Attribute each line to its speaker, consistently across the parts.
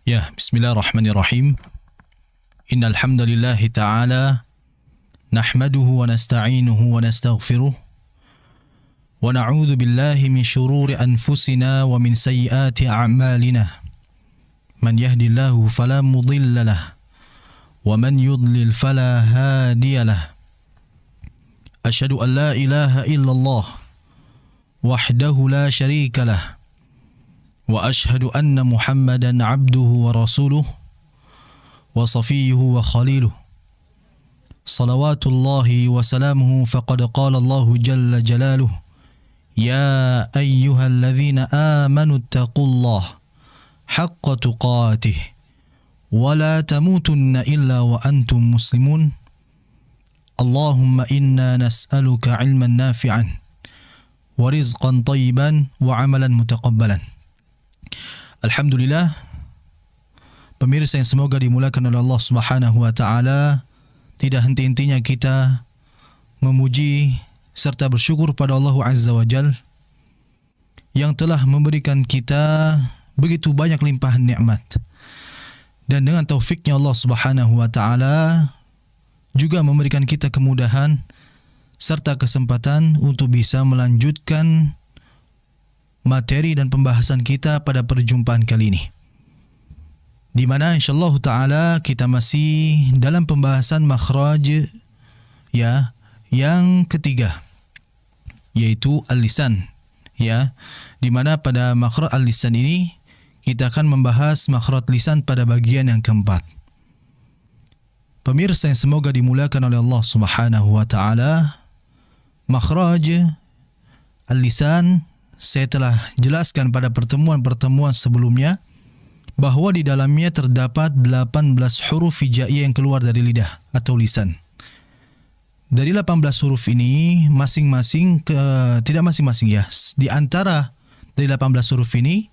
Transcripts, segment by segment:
Speaker 1: Ya, bismillahirrahmanirrahim. Innal hamdalillah ta'ala nahmaduhu wa nasta'inuhu wa nastaghfiruh wa na'udzu billahi min shururi anfusina wa min sayyiati a'malina. Man yahdihillahu fala mudilla lahu wa man yudlil fala hadiya lahu. Asyhadu an la ilaha illallah wahdahu la syarika lahu wa ashhadu anna Muhammadan abduhu wa rasuluh wa safiyuhu wa khaliluh. Salawatullahi wa salamuhu faqad qala Allahu jalla jalaluh. Ya ayyuhalladzina amanu taqullaha haqqa tuqatih wa la tamutunna illa wa antum muslimun. Allahumma inna nas'aluka ilman nafi'an wa rizqan tayyiban wa amalan mutaqabbalan. Alhamdulillah, pemirsa yang semoga dimulakan oleh Allah Subhanahu wa taala, tidak henti-hentinya kita memuji serta bersyukur pada Allah Azza wa Jalla yang telah memberikan kita begitu banyak limpahan nikmat. Dan dengan taufiknya Allah Subhanahu wa taala juga memberikan kita kemudahan serta kesempatan untuk bisa melanjutkan materi dan pembahasan kita pada perjumpaan kali ini, di mana insyaallah taala kita masih dalam pembahasan makhraj ya yang ketiga, yaitu al-lisan, ya, di mana pada makhraj al-lisan ini kita akan membahas makhraj lisan pada bagian yang keempat. Pemirsa yang semoga dimuliakan oleh Allah Subhanahu wa taala, makhraj al-lisan saya telah jelaskan pada pertemuan-pertemuan sebelumnya bahawa di dalamnya terdapat 18 huruf hijaiyah yang keluar dari lidah atau lisan. Dari 18 huruf ini masing-masing tidak masing-masing ya, di antara dari 18 huruf ini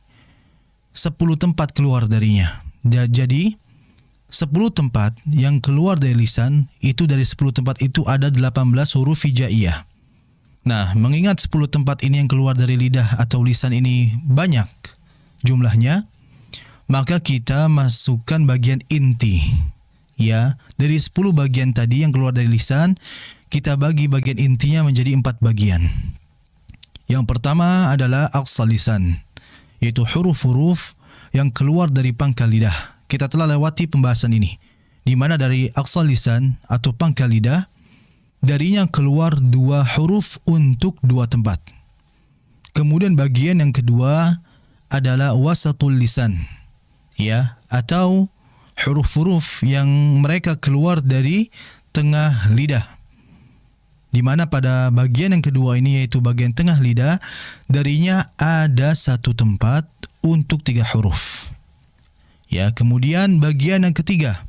Speaker 1: 10 tempat keluar darinya. Jadi 10 tempat yang keluar dari lisan itu, dari 10 tempat itu ada 18 huruf hijaiyah. Nah, mengingat 10 tempat ini yang keluar dari lidah atau lisan ini banyak jumlahnya, maka kita masukkan bagian inti. Ya, dari 10 bagian tadi yang keluar dari lisan, kita bagi bagian intinya menjadi 4 bagian. Yang pertama adalah aqsal lisan, yaitu huruf-huruf yang keluar dari pangkal lidah. Kita telah lewati pembahasan ini, di mana dari aqsal lisan atau pangkal lidah, darinya keluar 2 huruf untuk 2 tempat. Kemudian bagian yang kedua adalah wasatul lisan, ya, atau huruf-huruf yang mereka keluar dari tengah lidah, di mana pada bagian yang kedua ini, yaitu bagian tengah lidah, darinya ada 1 tempat untuk 3 huruf. Ya, kemudian bagian yang ketiga.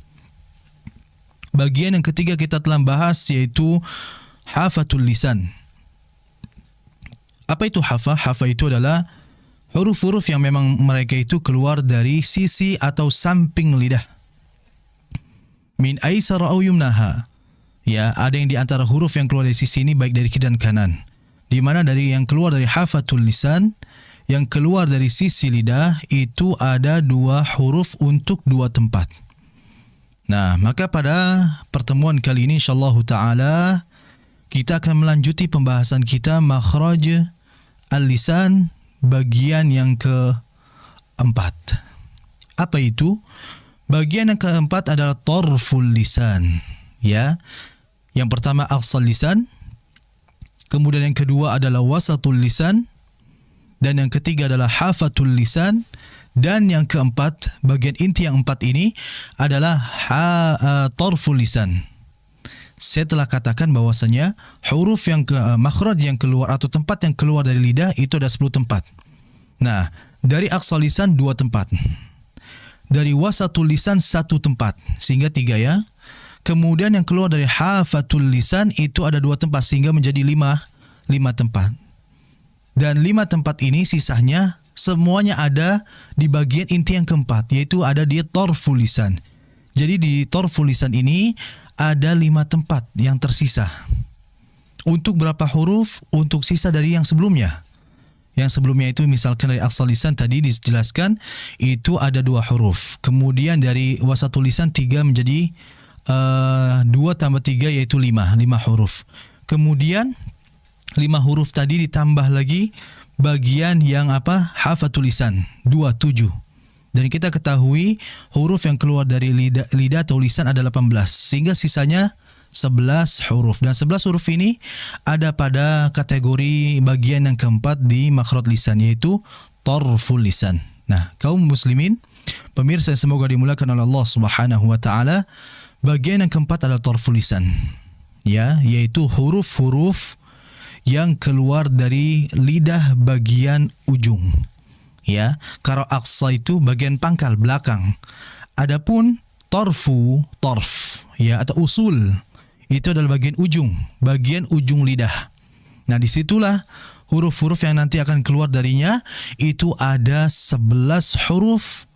Speaker 1: Bagian yang ketiga kita telah bahas, yaitu hafatul lisan. Apa itu hafa? Hafa itu adalah huruf-huruf yang memang mereka itu keluar dari sisi atau samping lidah. Min aisara au yumnaha. Ya, ada yang di antara huruf yang keluar dari sisi ini baik dari kiri dan kanan. Di mana dari yang keluar dari hafatul lisan, yang keluar dari sisi lidah itu ada 2 huruf untuk 2 tempat. Nah, maka pada pertemuan kali ini insyaallah taala kita akan melanjuti pembahasan kita makhraj al-lisan bagian yang keempat. Apa itu? Bagian yang keempat adalah tarful lisan, ya. Yang pertama aqsal lisan, kemudian yang kedua adalah wasatul lisan, dan yang ketiga adalah hafatul lisan. Dan yang keempat, bagian inti yang 4 ini adalah tarful lisan. Saya telah katakan bahwasanya huruf yang makhraj yang keluar atau tempat yang keluar dari lidah itu ada 10 tempat. Nah, dari aqsal lisan 2 tempat. Dari wasatul lisan 1 tempat, sehingga 3 ya. Kemudian yang keluar dari hafatul lisan itu ada 2 tempat, sehingga menjadi 5 tempat. Dan 5 tempat ini sisanya semuanya ada di bagian inti yang keempat, yaitu ada di tarful lisan. Jadi di tarful lisan ini ada 5 tempat yang tersisa. Untuk berapa huruf? Untuk sisa dari yang sebelumnya. Yang sebelumnya itu misalkan dari aqsal lisan tadi dijelaskan itu ada 2 huruf. Kemudian dari wasatul lisan 3 menjadi 2 tambah 3 yaitu 5 huruf. Kemudian 5 huruf tadi ditambah lagi bagian yang hafatul lisan 7. Dan kita ketahui huruf yang keluar dari lidah atau lisan ada 18 sehingga sisanya 11 huruf. Dan 11 huruf ini ada pada kategori bagian yang keempat di makhraj lisan, yaitu tarful lisan. Nah, kaum muslimin, pemirsa yang semoga dimuliakan oleh Allah Subhanahu wa taala, bagian yang keempat adalah tarful lisan. Ya, yaitu huruf-huruf yang keluar dari lidah bagian ujung. Ya, kalau aqsa itu bagian pangkal belakang. Adapun tarf ya atau usul itu adalah bagian ujung lidah. Nah, disitulah huruf-huruf yang nanti akan keluar darinya itu ada 11 huruf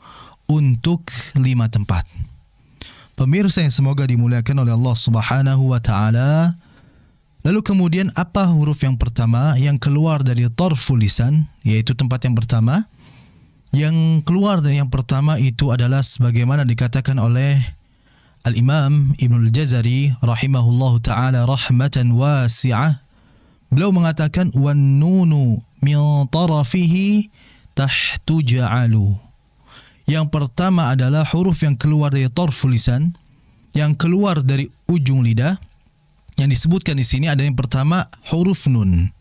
Speaker 1: untuk 5 tempat. Pemirsa yang semoga dimuliakan oleh Allah Subhanahu wa taala. Lalu kemudian apa huruf yang pertama yang keluar dari tarful lisan, yaitu tempat yang pertama? Yang keluar dari yang pertama itu adalah sebagaimana dikatakan oleh Al-Imam Ibnul Jazari rahimahullahu ta'ala rahmatan wasi'ah. Beliau mengatakan wan nunu min tarafihi tahtu ja'alu. Yang pertama adalah huruf yang keluar dari tarful lisan, yang keluar dari ujung lidah. Yang disebutkan di sini ada yang pertama huruf nun.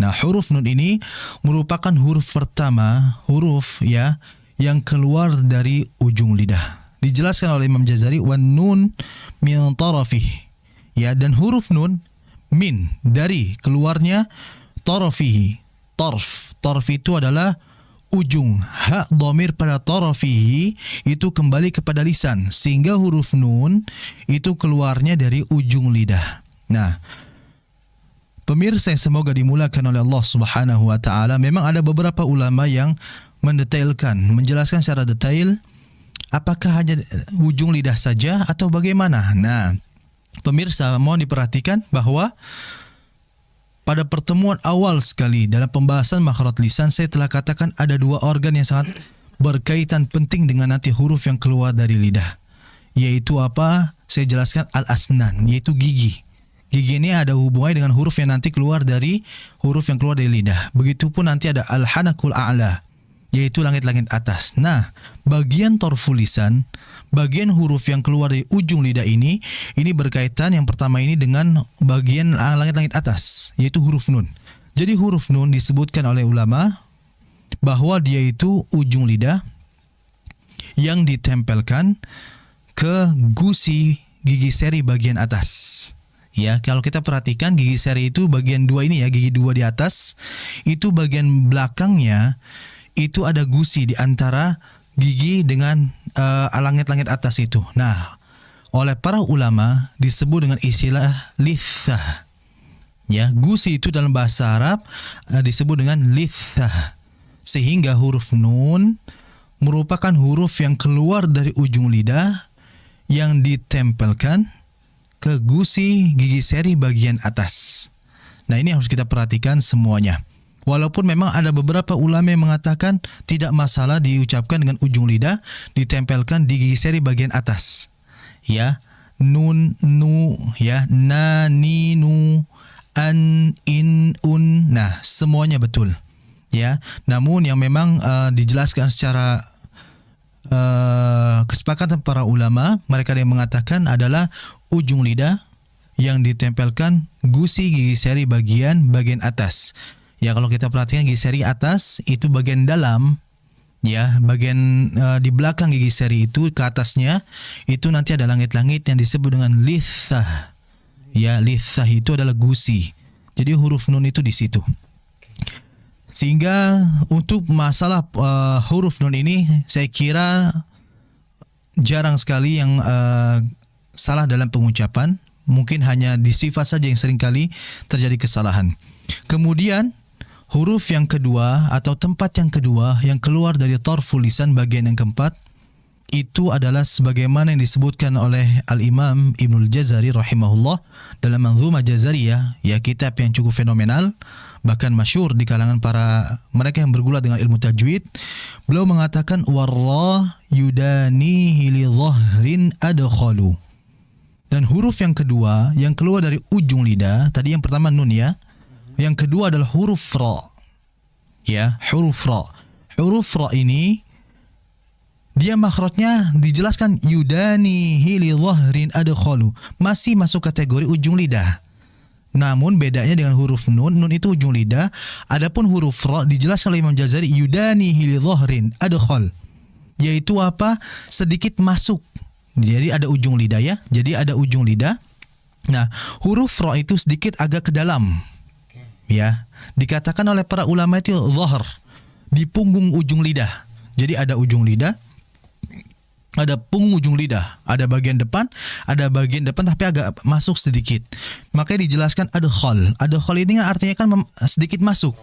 Speaker 1: Nah, huruf nun ini merupakan huruf pertama, huruf ya yang keluar dari ujung lidah. Dijelaskan oleh Imam Jazari wan nun min tarafih. Ya, dan huruf nun min dari keluarnya tarafihi. Tarf itu adalah ujung. Ha dhamir pada tarafihi itu kembali kepada lisan sehingga huruf nun itu keluarnya dari ujung lidah. Nah, pemirsa yang semoga dimuliakan oleh Allah Subhanahu wa taala, memang ada beberapa ulama yang menjelaskan secara detail apakah hanya ujung lidah saja atau bagaimana. Nah, pemirsa mohon diperhatikan bahwa pada pertemuan awal sekali dalam pembahasan makhraj lisan saya telah katakan ada 2 organ yang sangat berkaitan penting dengan nanti huruf yang keluar dari lidah. Yaitu apa? Saya jelaskan al-asnan, yaitu gigi. Gigi ini ada hubungannya dengan huruf yang nanti keluar dari huruf yang keluar dari lidah. Begitupun nanti ada al-hanakul a'la, yaitu langit-langit atas. Nah, bagian tarful lisan, bagian huruf yang keluar dari ujung lidah ini berkaitan yang pertama ini dengan bagian langit-langit atas, yaitu huruf nun. Jadi huruf nun disebutkan oleh ulama bahwa dia itu ujung lidah yang ditempelkan ke gusi gigi seri bagian atas. Ya, kalau kita perhatikan gigi seri itu bagian 2 ini ya, gigi 2 di atas, itu bagian belakangnya itu ada gusi di antara gigi dengan langit-langit atas itu. Nah, oleh para ulama disebut dengan istilah lithah. Ya, gusi itu dalam bahasa Arab disebut dengan lithah. Sehingga huruf nun merupakan huruf yang keluar dari ujung lidah yang ditempelkan ke gusi gigi seri bagian atas. Nah, ini harus kita perhatikan semuanya. Walaupun memang ada beberapa ulama yang mengatakan tidak masalah diucapkan dengan ujung lidah ditempelkan di gigi seri bagian atas. Ya, nun, nu, ya, na, ni, nu, an, in, un. Nah, semuanya betul. Ya, namun yang memang dijelaskan secara kesepakatan para ulama, mereka yang mengatakan adalah ujung lidah yang ditempelkan gusi gigi seri bagian atas. Ya, kalau kita perhatikan gigi seri atas itu bagian dalam, ya, bagian di belakang gigi seri itu ke atasnya itu nanti ada langit-langit yang disebut dengan lithah. Ya, lithah itu adalah gusi. Jadi huruf nun itu di situ. Sehingga untuk masalah huruf nun ini saya kira jarang sekali yang salah dalam pengucapan. Mungkin hanya di sifat saja yang seringkali terjadi kesalahan. Kemudian huruf yang kedua atau tempat yang kedua yang keluar dari tarful lisan bagian yang keempat itu adalah sebagaimana yang disebutkan oleh Al-Imam Ibnul Jazari rahimahullah dalam Manzumah Jazariyah, ya kitab yang cukup fenomenal, bahkan masyhur di kalangan para mereka yang bergulat dengan ilmu tajwid. Beliau mengatakan warra yudanihi li dhahrin adkhalu. Dan huruf yang kedua yang keluar dari ujung lidah, tadi yang pertama nun ya. Yang kedua adalah huruf ra. Ya, huruf ra. Huruf ra ini dia makhrajnya dijelaskan yudanihi li dhahrin adkhalu, masih masuk kategori ujung lidah. Namun bedanya dengan huruf nun, nun itu ujung lidah, adapun huruf ra dijelaskan oleh Imam Jazari yudanihi li dhahrin adkhal, yaitu apa? Sedikit masuk. Jadi ada ujung lidah ya. Jadi ada ujung lidah. Nah, huruf ra itu sedikit agak ke dalam. Ya, dikatakan oleh para ulama itu dhahr, di punggung ujung lidah. Jadi ada ujung lidah, ada punggung ujung lidah, ada bagian depan tapi agak masuk sedikit. Makanya dijelaskan adkhal. Adkhal ini kan artinya kan sedikit masuk.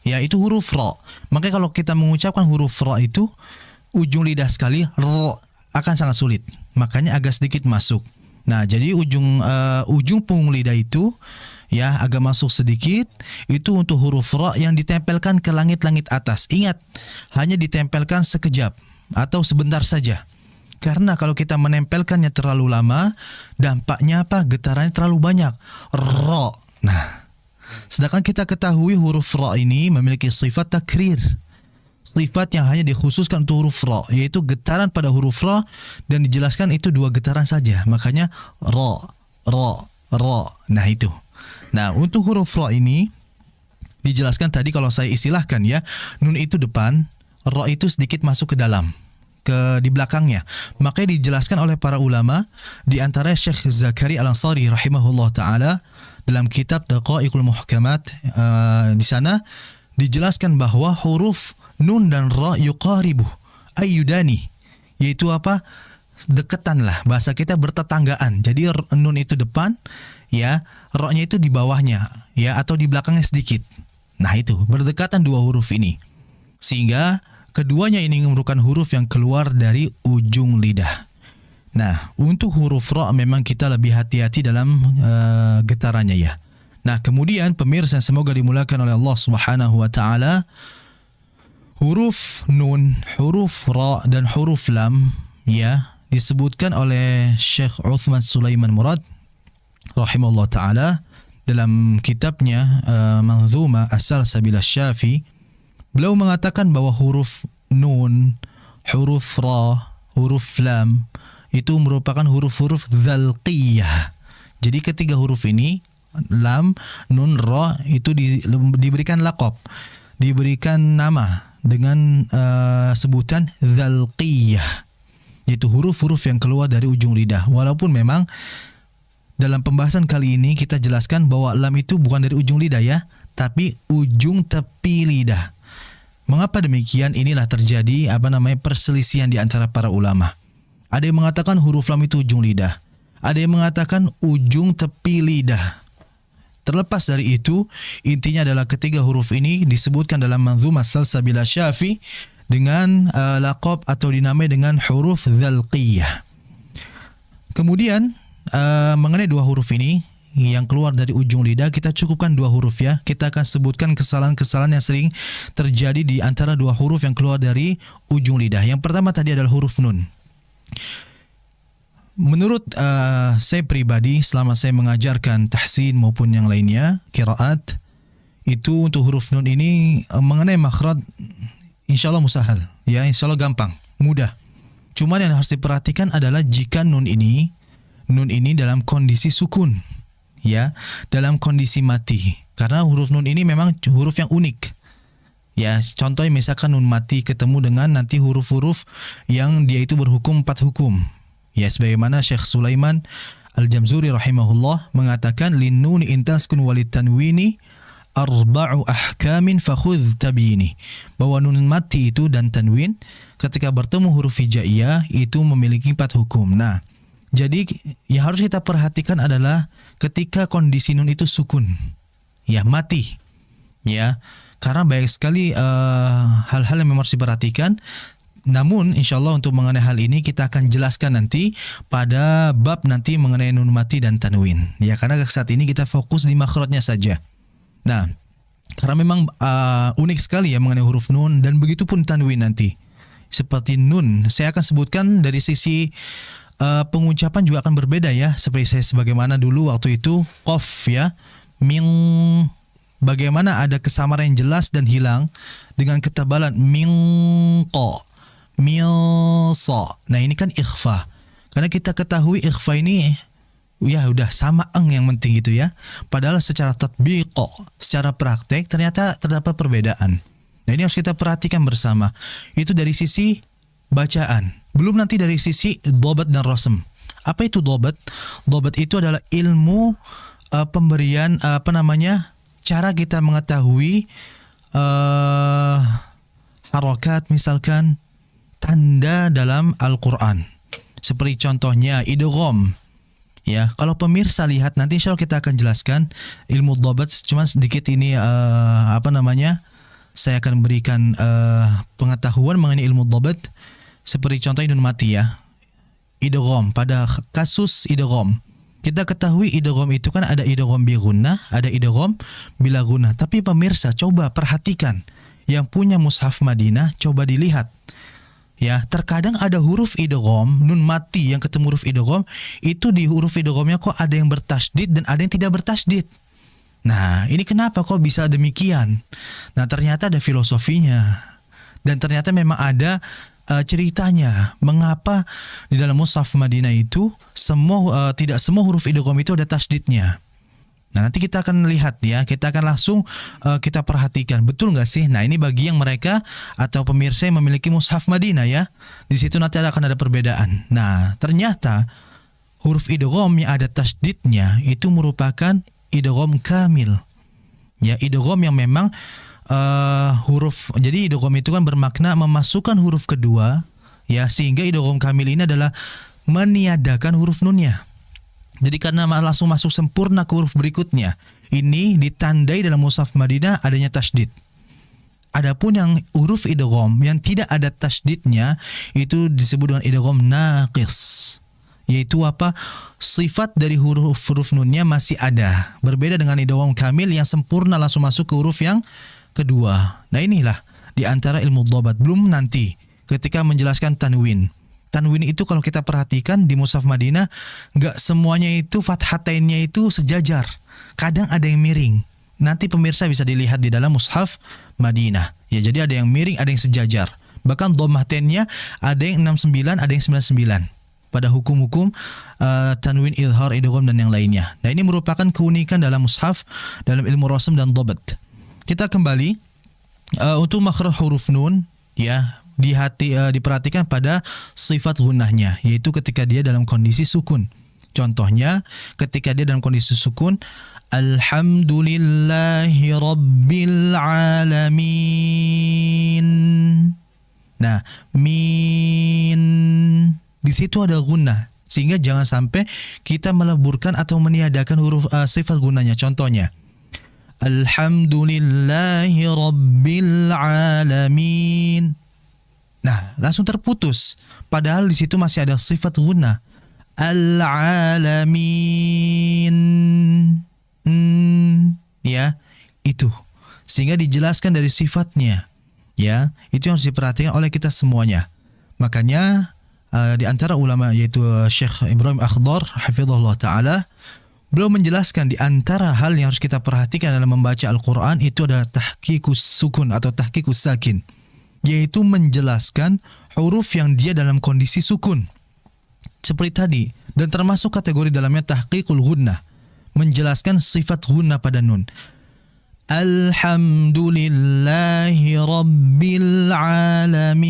Speaker 1: Ya, itu huruf ra. Makanya kalau kita mengucapkan huruf ra itu ujung lidah sekali ra akan sangat sulit. Makanya agak sedikit masuk. Nah, jadi ujung punggung lidah itu ya agak masuk sedikit, itu untuk huruf ra yang ditempelkan ke langit-langit atas. Ingat, hanya ditempelkan sekejap atau sebentar saja. Karena kalau kita menempelkannya terlalu lama, dampaknya apa? Getarannya terlalu banyak. Ra. Nah, sedangkan kita ketahui huruf ra ini memiliki sifat takrir. Sifat yang hanya dikhususkan untuk huruf ra, yaitu getaran pada huruf ra, dan dijelaskan itu 2 getaran saja. Makanya ra, ra, ra. Nah, itu. Nah, untuk huruf ra ini dijelaskan tadi kalau saya istilahkan ya, nun itu depan, ra itu sedikit masuk ke dalam, di belakangnya. Makanya dijelaskan oleh para ulama, di antara Syekh Zakaria Al-Ansari rahimahullah taala dalam kitab Daqaiqul Muhkamat, di sana dijelaskan bahwa huruf nun dan ra yuqaribu ayyudani, yaitu apa? Deketan lah, bahasa kita bertetanggaan. Jadi nun itu depan ya, ra-nya itu di bawahnya ya, atau di belakangnya sedikit. Nah, itu berdekatan 2 huruf ini, sehingga keduanya ini merupakan huruf yang keluar dari ujung lidah. Nah, untuk huruf ra memang kita lebih hati-hati dalam getarannya ya. Nah, kemudian pemirsa semoga dimuliakan oleh Allah Subhanahu wa taala, huruf nun, huruf ra dan huruf lam ya disebutkan oleh Syekh Uthman Sulaiman Murad rahimahullah taala dalam kitabnya Manzumah As-Salsabil Asy-Syafi. Beliau mengatakan bahwa huruf nun, huruf ra, huruf lam itu merupakan huruf-huruf dzalqiyah. Jadi ketiga huruf ini, lam, nun, ra, itu diberikan laqab, diberikan nama dengan sebutan dzalqiyah, yaitu huruf-huruf yang keluar dari ujung lidah. Walaupun memang dalam pembahasan kali ini kita jelaskan bahwa lam itu bukan dari ujung lidah ya, tapi ujung tepi lidah. Mengapa demikian? Inilah terjadi perselisihan di antara para ulama. Ada yang mengatakan huruf lam itu ujung lidah, ada yang mengatakan ujung tepi lidah. Terlepas dari itu, intinya adalah ketiga huruf ini disebutkan dalam Manzumah As-Salsabil Asy-Syafi dengan laqab atau dinamai dengan huruf dzalqiyah. Kemudian mengenai 2 huruf ini yang keluar dari ujung lidah, kita cukupkan 2 huruf ya. Kita akan sebutkan kesalahan-kesalahan yang sering terjadi di antara 2 huruf yang keluar dari ujung lidah. Yang pertama tadi adalah huruf nun. Menurut saya pribadi, selama saya mengajarkan tahsin maupun yang lainnya, qiraat, itu untuk huruf nun ini mengenai makhraj insyaallah musahal ya, insyaallah gampang, mudah. Cuman yang harus diperhatikan adalah jika nun ini dalam kondisi sukun ya, dalam kondisi mati. Karena huruf nun ini memang huruf yang unik. Ya, contohnya misalkan nun mati ketemu dengan nanti huruf-huruf yang dia itu berhukum 4 hukum. Ya, sebagaimana Syekh Sulaiman Al-Jamzuri rahimahullah mengatakan lin nun intaskun walit tanwini arba'u ahkamin fakhudh tabini. Bahwa nun mati itu dan tanwin ketika bertemu huruf hijaiyah itu memiliki 4 hukum. Nah, jadi yang harus kita perhatikan adalah ketika kondisi nun itu sukun, ya mati, ya, karena banyak sekali hal-hal yang memang harus diperhatikan. Namun insyaallah untuk mengenai hal ini kita akan jelaskan nanti pada bab nanti mengenai nun mati dan tanwin. Ya, karena saat ini kita fokus di makhrajnya saja. Nah, karena memang unik sekali ya mengenai huruf nun dan begitu pun tanwin nanti. Seperti nun, saya akan sebutkan dari sisi pengucapan juga akan berbeda ya. Seperti saya sebagaimana dulu waktu itu qaf ya, min, bagaimana ada kesamaran yang jelas dan hilang dengan ketebalan minqa, milsa. Nah, ini kan ikhfa. Karena kita ketahui ikhfa ini ya udah sama yang penting gitu ya. Padahal secara tatbiq, secara praktek ternyata terdapat perbedaan. Nah, ini harus kita perhatikan bersama. Itu dari sisi bacaan. Belum nanti dari sisi dhabat dan rasm. Apa itu dhabat? Dhabat itu adalah ilmu pemberian cara kita mengetahui harakat misalkan tanda dalam Al-Quran. Seperti contohnya idgham. Ya, kalau pemirsa lihat nanti insyaallah kita akan jelaskan ilmu dhabat, cuma sedikit ini saya akan berikan pengetahuan mengenai ilmu dhabat seperti contoh nun mati ya. Idgham, pada kasus idgham kita ketahui idgham itu kan ada idgham bi gunnah, ada idgham bila gunnah. Tapi pemirsa coba perhatikan yang punya mushaf Madinah, coba dilihat. Ya, terkadang ada huruf idgham, nun mati yang ketemu huruf idgham, itu di huruf idghamnya kok ada yang bertasydid dan ada yang tidak bertasydid. Nah, ini kenapa kok bisa demikian? Nah, ternyata ada filosofinya. Dan ternyata memang ada ceritanya. Mengapa di dalam mushaf Madinah itu tidak semua huruf idgham itu ada tasydidnya. Nah, nanti kita akan lihat ya, kita akan langsung kita perhatikan betul nggak sih. Nah, ini bagi yang mereka atau pemirsa yang memiliki mushaf Madinah ya, di situ nanti akan ada perbedaan. Nah, ternyata huruf idgham yang ada tasydidnya itu merupakan idgham kamil. Ya, idgham yang memang jadi idgham itu kan bermakna memasukkan huruf kedua ya, sehingga idgham kamil ini adalah meniadakan huruf nunnya. Jadi karena langsung masuk sempurna ke huruf berikutnya, ini ditandai dalam mushaf Madinah adanya tasydid. Adapun yang huruf idgham yang tidak ada tasydidnya itu disebut dengan idgham naqis. Yaitu apa? Sifat dari huruf nunnya masih ada. Berbeda dengan idgham kamil yang sempurna langsung masuk ke huruf yang kedua. Nah, inilah di antara ilmu dhabat. Belum nanti ketika menjelaskan tanwin. Tanwin itu kalau kita perhatikan di mushaf Madinah, nggak semuanya itu fathatainnya itu sejajar. Kadang ada yang miring. Nanti pemirsa bisa dilihat di dalam mushaf Madinah. Ya, jadi ada yang miring, ada yang sejajar. Bahkan dhammahtainnya ada yang 69, ada yang 99. Pada hukum-hukum tanwin, idhar, idgham dan yang lainnya. Nah, ini merupakan keunikan dalam mushaf, dalam ilmu rasm dan dhabat. Kita kembali untuk makhraj huruf nun ya. Diperhatikan pada sifat gunnahnya, yaitu ketika dia dalam kondisi sukun. Contohnya ketika dia dalam kondisi sukun, alhamdulillahi rabbil alamin. Nah, min di situ ada gunnah, sehingga jangan sampai kita meleburkan atau meniadakan huruf sifat gunnahnya. Contohnya alhamdulillahi rabbil alamin. Nah, langsung terputus. Padahal di situ masih ada sifat gunnah. Al-alamin. Ya, itu. Sehingga dijelaskan dari sifatnya. Ya, itu yang harus diperhatikan oleh kita semuanya. Makanya di antara ulama yaitu Syekh Ibrahim Akhdar hafizahullah taala, beliau menjelaskan di antara hal yang harus kita perhatikan dalam membaca Al-Qur'an itu adalah tahqiqus sukun atau tahqiqus sakin. Yaitu menjelaskan huruf yang dia dalam kondisi sukun. Seperti tadi, dan termasuk kategori dalamnya tahqiqul gunnah, menjelaskan sifat gunnah pada nun. Alhamdulillahi rabbil alamin.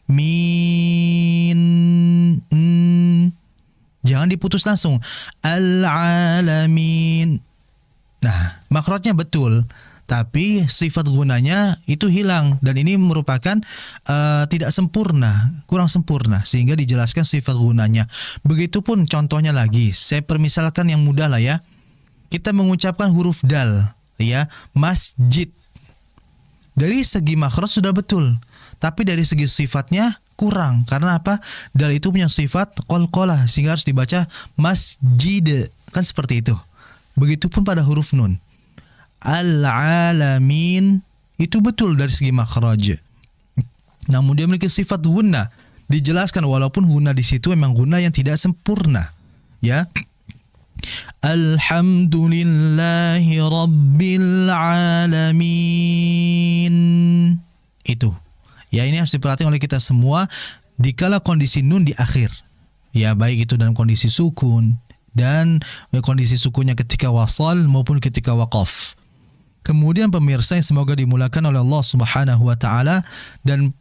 Speaker 1: Min. Jangan diputus langsung. Al-alamin. Nah, makhrajnya betul, tapi sifat gunanya itu hilang, dan ini merupakan tidak sempurna, kurang sempurna, sehingga dijelaskan sifat gunanya. Begitupun contohnya lagi, saya permisalkan yang mudah lah ya. Kita mengucapkan huruf dal, ya, masjid. Dari segi makhraj sudah betul, tapi dari segi sifatnya kurang. Karena apa? Dal itu punya sifat qalqalah sehingga harus dibaca masjid. Kan seperti itu. Begitupun pada huruf nun. Al-alamin itu betul dari segi makhraj. Namun dia memiliki sifat gunna. Dijelaskan walaupun gunna di situ memang gunna yang tidak sempurna. Ya. Alhamdulillahi Rabbil Alamin. Itu. Ya, ini harus diperhatikan oleh kita semua dikala kondisi nun di akhir. Ya, baik itu dalam kondisi sukun dan kondisi sukunnya ketika wasal maupun ketika waqaf. Kemudian pemirsa yang semoga dimulakan oleh Allah Subhanahu wa taala, dan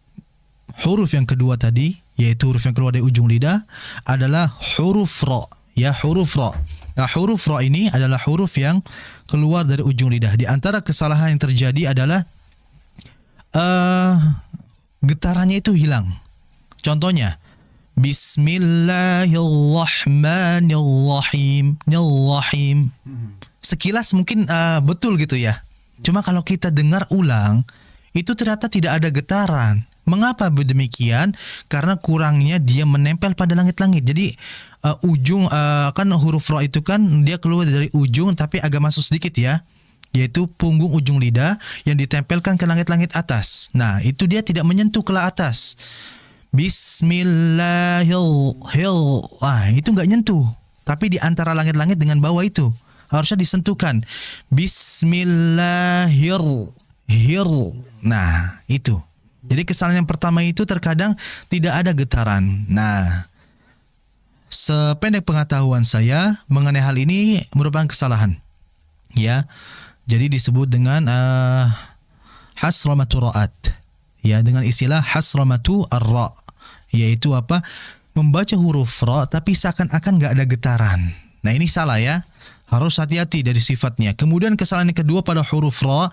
Speaker 1: huruf yang kedua tadi yaitu huruf yang keluar dari ujung lidah adalah huruf ra. Ya, huruf ra. Nah, huruf ra ini adalah huruf yang keluar dari ujung lidah. Di antara kesalahan yang terjadi adalah getarannya itu hilang. Contohnya, Bismillahirrahmanirrahim. Nirrahim. Sekilas mungkin betul gitu ya. Cuma kalau kita dengar ulang, itu ternyata tidak ada getaran. Mengapa demikian? Karena kurangnya dia menempel pada langit-langit. Jadi ujung kan huruf ra itu kan dia keluar dari ujung tapi agak masuk sedikit ya, yaitu punggung ujung lidah yang ditempelkan ke langit-langit atas. Nah, itu dia tidak menyentuh ke atas. Bismillahirrahmanirrahim. Itu nggak nyentuh. Tapi di antara langit-langit dengan bawah itu harusnya disentuhkan. Bismillahirrahmanirrahim. Nah, itu. Jadi kesalahan yang pertama itu terkadang tidak ada getaran. Nah, sependek pengetahuan saya mengenai hal ini merupakan kesalahan. Ya, jadi disebut dengan hasramatu ra'at. Ya, dengan istilah hasramatu ar-ra, yaitu apa? Membaca huruf ra tapi seakan-akan nggak ada getaran. Nah, ini salah ya. Harus hati-hati dari sifatnya. Kemudian kesalahan yang kedua pada huruf ra,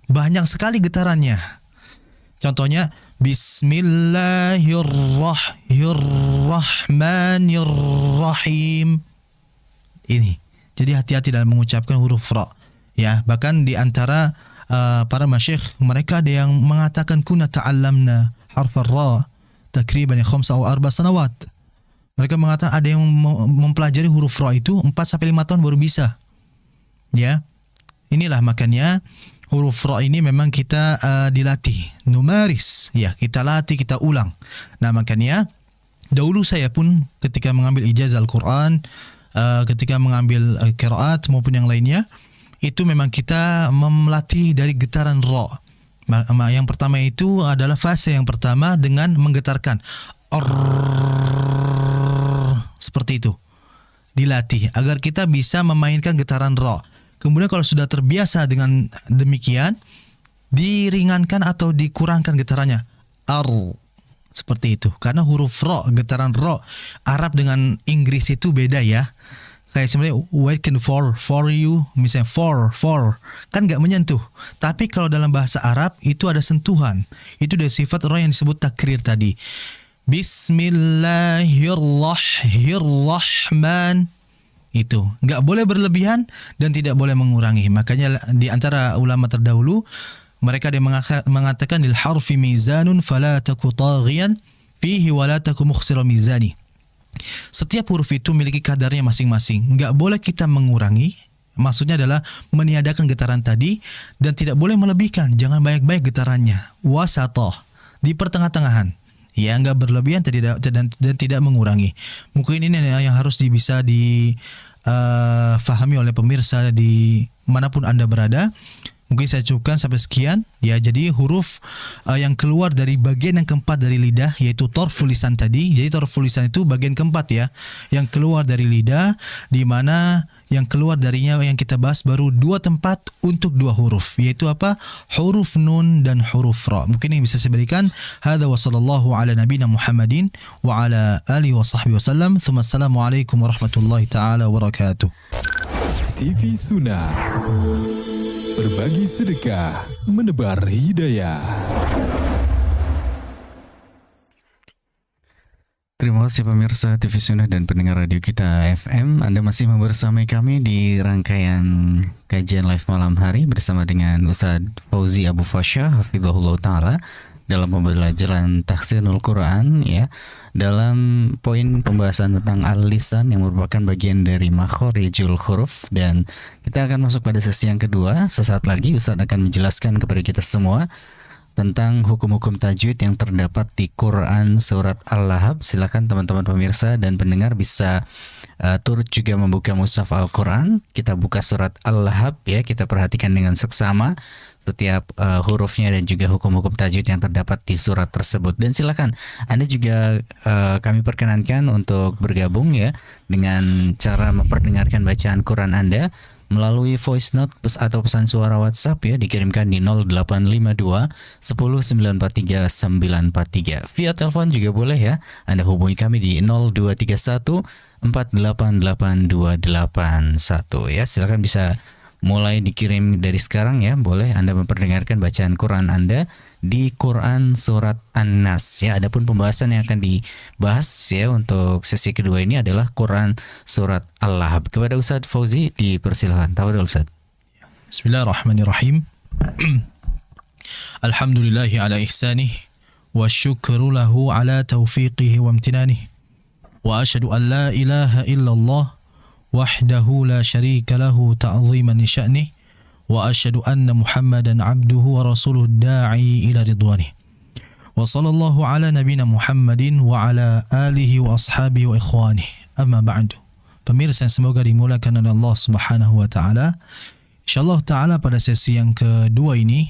Speaker 1: banyak sekali getarannya. Contohnya Bismillahirrahmanirrahim. Ini. Jadi hati-hati dalam mengucapkan huruf ra. Ya, bahkan di antara para masyayikh mereka ada yang mengatakan kunna ta'allamna harf ra takriban 5 atau 4 sanawat. Mereka mengatakan ada yang mempelajari huruf ra itu 4 sampai 5 tahun baru bisa. Ya. Inilah makanya huruf ra ini memang kita dilatih, numaris, ya, kita latih, kita ulang. Nah, makanya dahulu saya pun ketika mengambil ijazah Al-Quran, ketika mengambil qiraat maupun yang lainnya, itu memang kita melatih dari getaran ra. Yang pertama itu adalah fase yang pertama dengan menggetarkan. Seperti itu. Dilatih agar kita bisa memainkan getaran ra. Kemudian kalau sudah terbiasa dengan demikian, diringankan atau dikurangkan getarannya. Seperti itu. Karena huruf ra, getaran ra, Arab dengan Inggris itu beda ya. Kayak sebenarnya waiting for you, misalnya for, kan nggak menyentuh. Tapi kalau dalam bahasa Arab itu ada sentuhan. Itu dari sifat ra yang disebut takrir tadi. Bismillahirrahmanirrahim. Itu nggak boleh berlebihan dan tidak boleh mengurangi. Makanya di antara ulama terdahulu mereka yang mengatakan lil harfi mizanun fala taku taghiyan fihi wa la taku mukhsira mizani. Setiap huruf itu memiliki kadarnya masing-masing. Nggak boleh kita mengurangi. Maksudnya adalah meniadakan getaran tadi dan tidak boleh melebihkan. Jangan banyak-banyak getarannya. Wasatah, di pertengah-tengahan. Ya, nggak berlebihan dan tidak mengurangi. Mungkin ini yang harus bisa difahami oleh pemirsa di manapun Anda berada. Mungkin saya cukupkan sampai sekian. Ya, jadi huruf yang keluar dari bagian yang keempat dari lidah, yaitu torful lisan tadi. Jadi torful lisan itu bagian keempat ya, yang keluar dari lidah, di mana yang keluar darinya yang kita bahas baru 2 tempat untuk 2 huruf, yaitu apa? Huruf nun dan huruf ra. Mungkin yang bisa saya berikan. Hadza wa sallallahu ala nabiyina Muhammadin wa ala alihi wa sahbihi wasallam. Assalamualaikum warahmatullahi taala wabarakatuh.
Speaker 2: TV Sunnah, berbagi sedekah, menebar hidayah.
Speaker 3: Terima kasih pemirsa TV Sunnah dan pendengar radio kita FM. Anda masih membersamai kami di rangkaian kajian live malam hari bersama dengan Ustadz Fauzi Abu Fasya hafizahullah taala dalam pembelajaran tafsirul Quran ya. Dalam poin pembahasan tentang al-lisan yang merupakan bagian dari makhorijul huruf, dan kita akan masuk pada sesi yang kedua. Sesaat lagi Ustadz akan menjelaskan kepada kita semua tentang hukum-hukum tajwid yang terdapat di Quran surat Al-Lahab. Silakan teman-teman pemirsa dan pendengar bisa turut juga membuka mushaf Al-Quran. Kita buka surat Al-Lahab ya, kita perhatikan dengan seksama setiap hurufnya dan juga hukum-hukum tajwid yang terdapat di surat tersebut. Dan silakan Anda juga kami perkenankan untuk bergabung ya dengan cara memperdengarkan bacaan Quran Anda melalui voice note atau pesan suara WhatsApp ya, dikirimkan di 0852 10943 943. Via telepon juga boleh ya. Anda hubungi kami di 0231 4882281 ya. Silakan bisa mulai dikirim dari sekarang ya. Boleh Anda memperdengarkan bacaan Quran Anda di Quran surat An-Nas ya. Adapun pembahasan yang akan dibahas ya untuk sesi kedua ini adalah Quran surat Al-Lahab. Kepada Ustadz Fauzi dipersilakan. Tafadhol Ustadz.
Speaker 1: Bismillahirrahmanirrahim. Alhamdulillahi ala ihsanih wa syukru lahu ala taufiqihi wa amtinanih. Wa asyhadu an la ilaha illallah wahdahu la syarika lahu ta'ziman li sya'nih. Wa asyhadu anna Muhammadan abduhu wa rasuluhu da'i ila ridwanih. Wa sallallahu ala nabina Muhammadin wa ala alihi wa ashabihi wa ikhwanih. Amma ba'du. Pemirsa yang semoga dimulakan oleh Allah Subhanahu wa taala. Insyaallah taala pada sesi yang kedua ini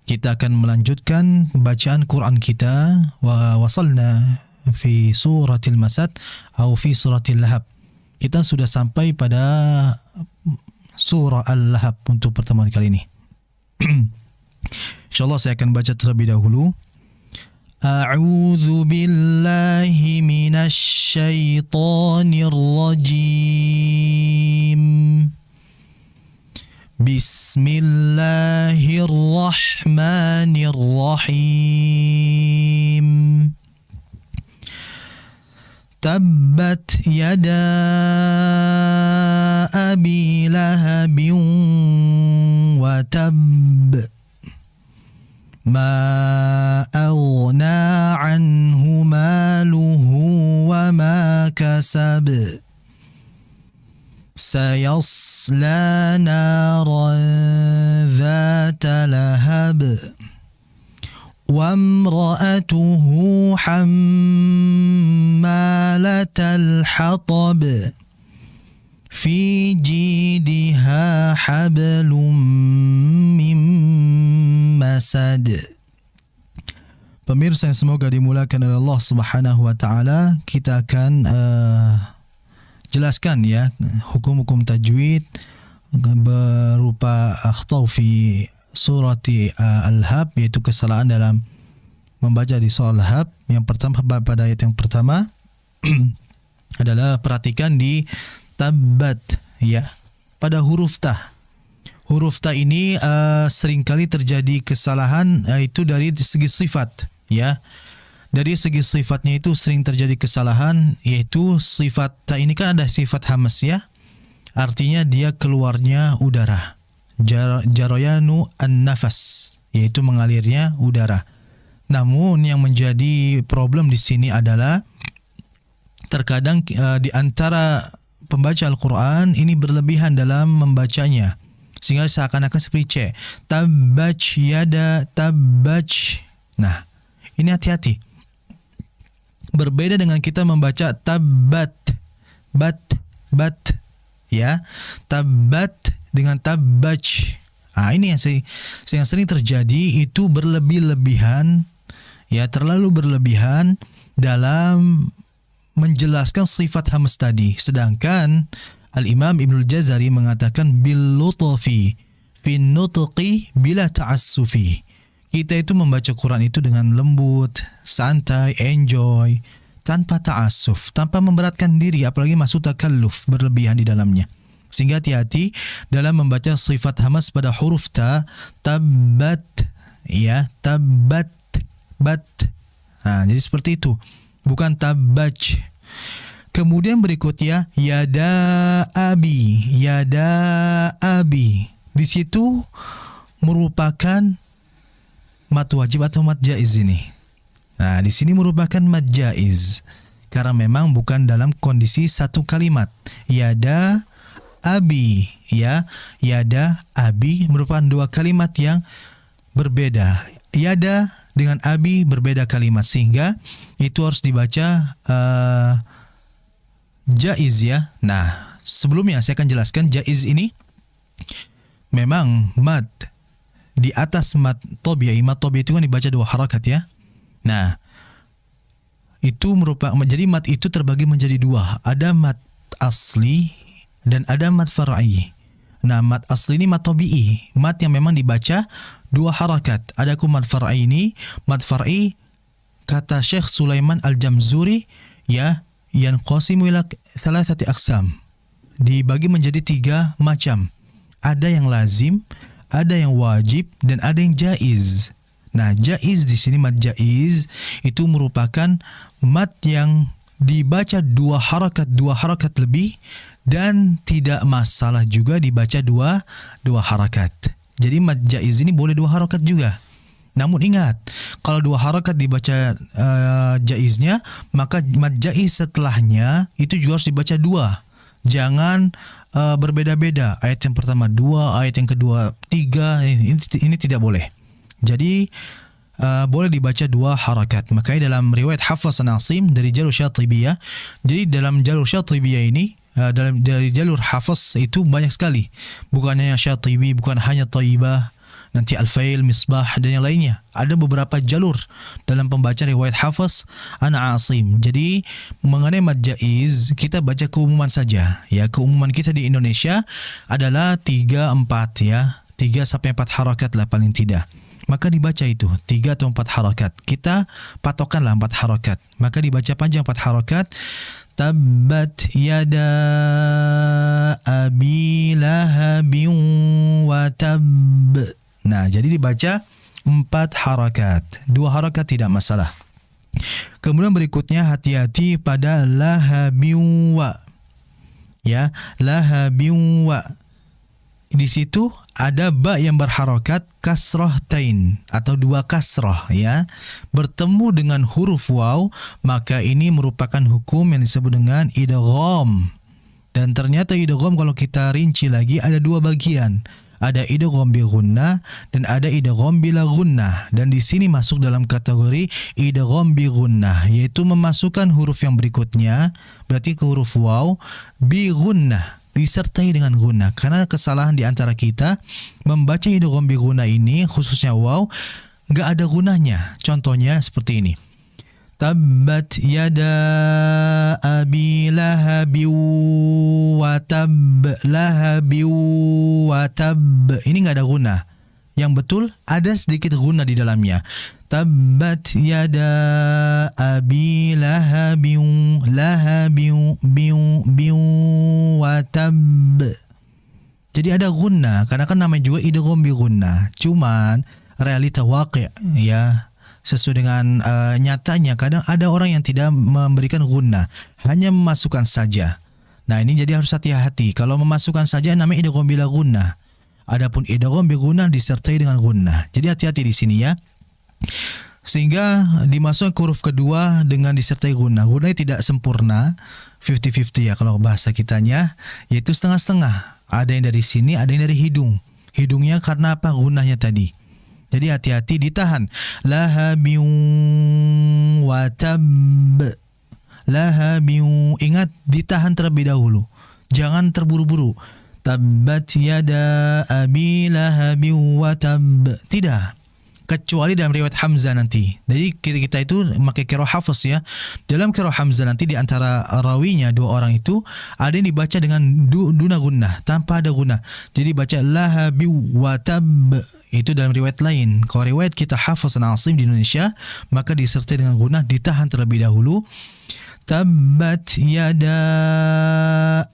Speaker 1: kita akan melanjutkan bacaan Quran kita. Wa wasalna fi suratil Masad atau fi suratil Lahab. Kita sudah sampai pada surah Al-Lahab untuk pertemuan kali ini. InsyaAllah saya akan baca terlebih dahulu. A'udzu billahi minasy syaithanir rajim. Bismillahirrahmanirrahim. Tabbat yada abi lahabin wa tab. Ma aghna anhu maluhu wa ma kasab. Sayasla naran dhata lahab. وامرأته حمالة الحطب في جيدها حبل من مسد. Pemirsa yang semoga dimulakan oleh Allah Subhanahu wa taala, kita akan jelaskan ya hukum-hukum tajwid berupa akhtau fi surati Al-Lahab, yaitu kesalahan dalam membaca di surah Al-Lahab. Yang pertama, pada ayat yang pertama adalah perhatikan di tabbat ya, pada huruf ta. Huruf ta ini seringkali terjadi kesalahan, itu dari segi sifat ya. Dari segi sifatnya itu sering terjadi kesalahan, yaitu sifat ta ini kan ada sifat hamas ya, artinya dia keluarnya udara. Jarayanu an-nafas, yaitu mengalirnya udara. Namun yang menjadi problem di sini adalah terkadang di antara pembaca Al-Quran ini berlebihan dalam membacanya, sehingga seakan-akan seperti C. Tabbach yada tabbach. Nah, ini hati-hati. Berbeda dengan kita membaca tabbat, bat, ya. Tabbat dengan tabbach. Ini yang sering terjadi, itu berlebih-lebihan ya, terlalu berlebihan dalam menjelaskan sifat hamas tadi. Sedangkan Al-Imam Ibnul Jazari mengatakan bil lutfi fi nutqi bila ta'assufi. Kita itu membaca Quran itu dengan lembut, santai, enjoy, tanpa ta'assuf, tanpa memberatkan diri, apalagi masuk takalluf, berlebihan di dalamnya. Sehingga hati-hati dalam membaca sifat hamas pada huruf ta, tabbat ya, tabbat, bat. Jadi seperti itu. bukan tabbaj. Kemudian berikutnya yada abi, yada abi. Di situ merupakan mad wajib atau mad jaiz ini. Nah, di sini merupakan mad jaiz karena memang bukan dalam kondisi satu kalimat. Yada abi, ya. Yada abi merupakan dua kalimat yang berbeda. Yada dengan abi berbeda kalimat, sehingga itu harus dibaca jaiz, ya. Nah, sebelumnya saya akan jelaskan jaiz ini memang mad di atas mad tabi'i. Mad tabi'i itu kan dibaca dua harakat, ya. Nah, itu merupakan, jadi mad itu terbagi menjadi dua. Ada mad asli dan ada mad far'i. Nah, mad asli ini mad tabi'i, mad yang memang dibaca dua harakat. Adapun mad far'i ini, mad far'i kata Syekh Sulaiman Al-Jamzuri, ya, yanqasimu ila thalathati aqsam. Dibagi menjadi tiga macam. Ada yang lazim, ada yang wajib, dan ada yang jaiz. Nah, jaiz di sini, mad jaiz itu merupakan mad yang dibaca dua harakat lebih, dan tidak masalah juga dibaca dua harakat. Jadi mad jaiz ini boleh dua harakat juga. Namun ingat, kalau dua harakat dibaca jaiznya, maka mad jaiz setelahnya itu juga harus dibaca dua. Jangan berbeda-beda. Ayat yang pertama dua, ayat yang kedua tiga. Ini tidak boleh. Jadi boleh dibaca dua harakat. Makanya dalam riwayat Hafs an Asim dari jalur Syatibiyah, jadi dalam jalur Syatibiyah ini, dari jalur Hafs itu banyak sekali. Bukan hanya Syatibi, bukan hanya Taibah, nanti Al-Fail, Misbah, dan yang lainnya. Ada beberapa jalur dalam pembacaan riwayat Hafs an Asim. Jadi mengenai mad jaiz, kita baca keumuman saja. Ya, keumuman kita di Indonesia adalah 3-4, ya. 3 sampai 4 harakat lah paling tidak. Maka dibaca itu 3 atau 4 harakat. Kita patokanlah 4 harakat. Maka dibaca panjang 4 harakat. Tabbat yada abi lahabin wa tab. Nah, jadi dibaca 4 harakat. 2 harakat tidak masalah. Kemudian berikutnya hati-hati pada lahabin wa. Ya, lahabin wa. Di situ ada ba yang berharokat kasrah tain atau 2 kasrah, ya, bertemu dengan huruf waw, maka ini merupakan hukum yang disebut dengan idgham. Dan ternyata idgham kalau kita rinci lagi ada 2 bagian. Ada idgham bi gunnah dan ada idgham bila gunnah. Dan di sini masuk dalam kategori idgham bi gunnah, yaitu memasukkan huruf yang berikutnya, berarti ke huruf waw, bi gunnah, disertai dengan guna. Karena kesalahan di antara kita membaca idgham bi guna ini, khususnya waw, enggak ada gunanya. Contohnya seperti ini. Tabbat yada abi lahabi wa tab, lahabi wa tab. Ini enggak ada guna. Yang betul ada sedikit guna di dalamnya. Tabbat yada abi lahabin wa tab. Jadi ada guna, karena kan namanya juga idgham bi guna. Cuman realita waqi', ya, sesuai dengan nyatanya kadang ada orang yang tidak memberikan guna, hanya memasukkan saja. Nah, ini jadi harus hati-hati. Kalau memasukkan saja namanya idgham bila guna. Adapun idgham bi gunnah disertai dengan gunnah. Jadi hati-hati di sini, ya. Sehingga dimasukkan ke huruf kedua dengan disertai gunnah. Gunnah tidak sempurna, 50-50 ya kalau bahasa kitanya, yaitu setengah-setengah. Ada yang dari sini, ada yang dari hidung. Hidungnya karena apa? Gunnahnya tadi. Jadi hati-hati, ditahan. Lahabin wa tab. Lahabin. Ingat, ditahan terlebih dahulu. Jangan terburu-buru. Tabbat yada abi lahabi wa tab. Tidak, kecuali dalam riwayat Hamzah nanti. Jadi kita itu pakai qiraah Hafs, ya. Dalam qiraah Hamzah nanti di antara rawinya 2 orang itu ada yang dibaca dengan duna gunnah, tanpa ada gunnah. Jadi baca lahabi wa tab. Itu dalam riwayat lain. Kalau riwayat kita Hafs an Asim di Indonesia, maka disertai dengan gunnah, ditahan terlebih dahulu. Tabbat yada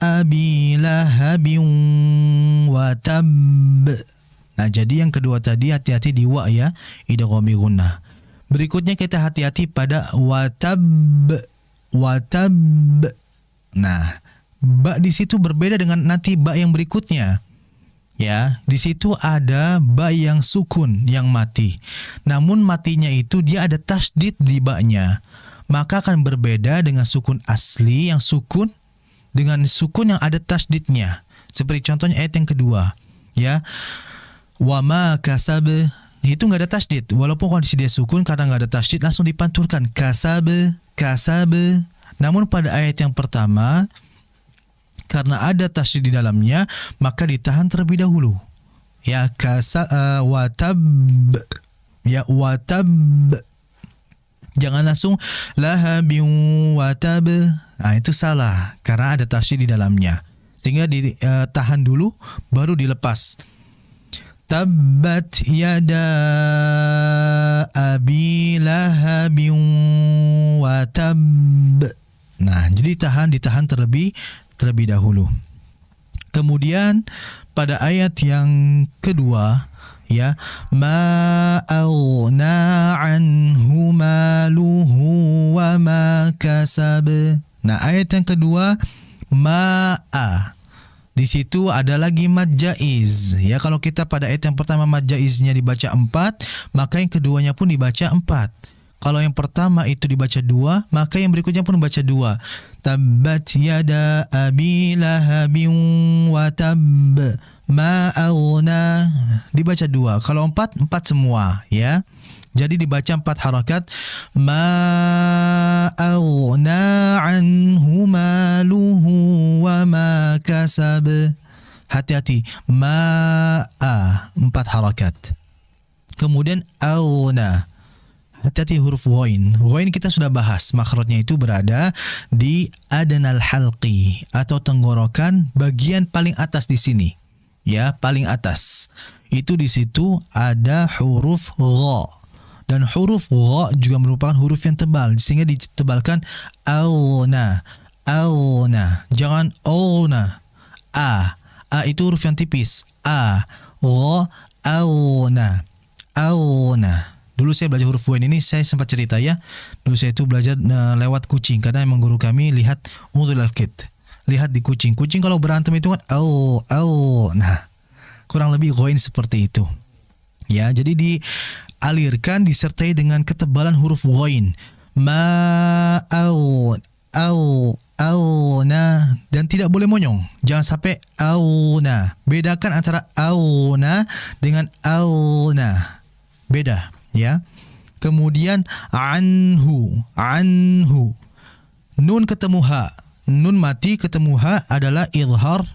Speaker 1: abi lahabin wa tab. Nah, jadi yang kedua tadi hati-hati di wa, ya, idgham bi gunnah. Berikutnya kita hati-hati pada watab. Nah, ba di situ berbeda dengan nanti ba yang berikutnya. Ya, di situ ada ba yang sukun yang mati. Namun matinya itu dia ada tasydid di ba-nya. Maka akan berbeda dengan sukun asli yang sukun dengan sukun yang ada tasydidnya. Seperti contohnya ayat yang kedua, ya. Wa ma kasab itu enggak ada tasydid. Walaupun kondisi dia sukun karena enggak ada tasydid langsung dipantulkan kasab. Namun pada ayat yang pertama karena ada tasydid di dalamnya, maka ditahan terlebih dahulu. Ya, watab. Ya, watab. Jangan langsung lahabin watab. Nah, itu salah karena ada tasydid di dalamnya. Sehingga ditahan dulu baru dilepas. Tabbat yada abi lahabin watab. Nah, jadi ditahan terlebih dahulu. Kemudian pada ayat yang kedua, ya, ma aghna anhu maluhu wa ma kasab. Nah, ayat yang kedua ma'a. Di situ ada lagi mad jaiz. Ya, kalau kita pada ayat yang pertama mad jaiznya dibaca 4, maka yang keduanya pun dibaca 4. Kalau yang pertama itu dibaca 2, maka yang berikutnya pun dibaca 2. Tabbat yada abi lahabin wa tab ma aghna, dibaca 2. Kalau 4 semua, ya. Jadi dibaca 4 harakat. Ma aghna anhu maluhu wa ma kasab. Hati-hati. Ma'a 4 harakat. Kemudian aghna. Hati-hati huruf ghain. Ghain kita sudah bahas. Makhrajnya itu berada di adnal halqi atau tenggorokan bagian paling atas di sini. Ya, paling atas. Itu di situ ada huruf gha. Dan huruf gha juga merupakan huruf yang tebal sehingga ditebalkan auna. Jangan auna. A itu huruf yang tipis. A, gha, auna. Dulu saya belajar huruf ghain ini, saya sempat cerita ya. Dulu saya itu belajar lewat kucing karena emang guru kami lihat udhul al-kit. Lihat di kucing. Kucing kalau berantem itu kan au. Nah, kurang lebih ghain seperti itu. Ya, jadi dialirkan disertai dengan ketebalan huruf ghain. Ma auna, dan tidak boleh monyong. Jangan sampai auna. Bedakan antara auna dengan auna. Beda, ya. Kemudian anhu. Nun ketemu ha. Nun mati ketemu ha adalah idhar.